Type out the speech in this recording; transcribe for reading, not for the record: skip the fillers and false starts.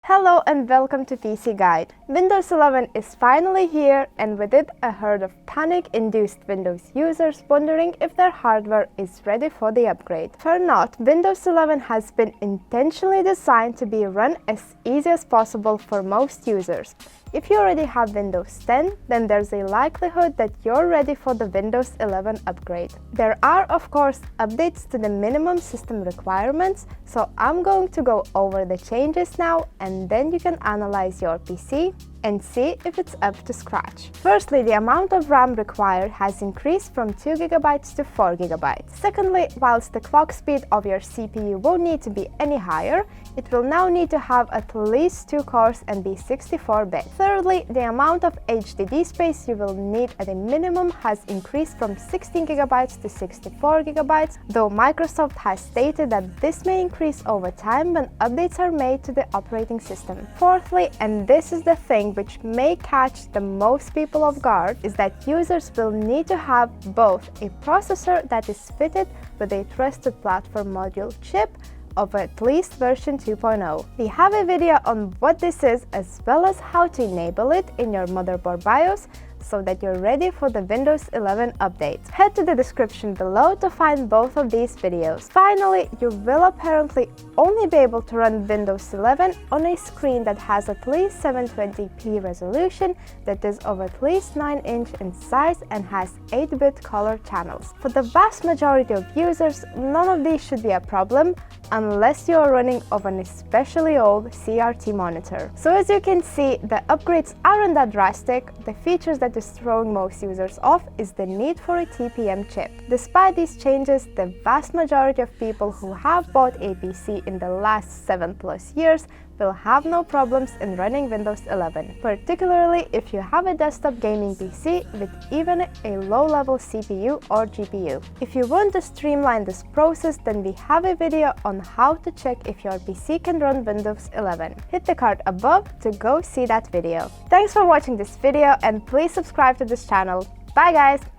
Hello and welcome to PC Guide. Windows 11 is finally here, and with it a herd of panic-induced Windows users wondering if their hardware is ready for the upgrade. Fear not, Windows 11 has been intentionally designed to be run as easy as possible for most users. If you already have Windows 10, then there's a likelihood that you're ready for the Windows 11 upgrade. There are, of course, updates to the minimum system requirements, so I'm going to go over the changes now, and then you can analyze your PC and see if it's up to scratch. Firstly, the amount of RAM required has increased from 2 GB to 4 GB. Secondly, whilst the clock speed of your CPU won't need to be any higher, it will now need to have at least 2 cores and be 64-bit. Thirdly, the amount of HDD space you will need at a minimum has increased from 16 GB to 64 GB, though Microsoft has stated that this may increase over time when updates are made to the operating system. Fourthly, and this is the thing which may catch the most people off guard, is that users will need to have both a processor that is fitted with a trusted platform module chip of at least version 2.0. We have a video on what this is as well as how to enable it in your motherboard BIOS so that you're ready for the Windows 11 update. Head to the description below to find both of these videos. Finally, you will apparently only be able to run Windows 11 on a screen that has at least 720p resolution, that is of at least 9" in size and has 8-bit color channels. For the vast majority of users, none of these should be a problem unless you are running off an especially old CRT monitor. So as you can see, the upgrades aren't that drastic. The features that is throwing most users off is the need for a TPM chip. Despite these changes, the vast majority of people who have bought a PC in the last 7+ years will have no problems in running Windows 11, particularly if you have a desktop gaming PC with even a low-level CPU or GPU. If you want to streamline this process, then we have a video on how to check if your PC can run Windows 11. Hit the card above to go see that video. Thanks for watching this video, and please subscribe to this channel. Bye guys!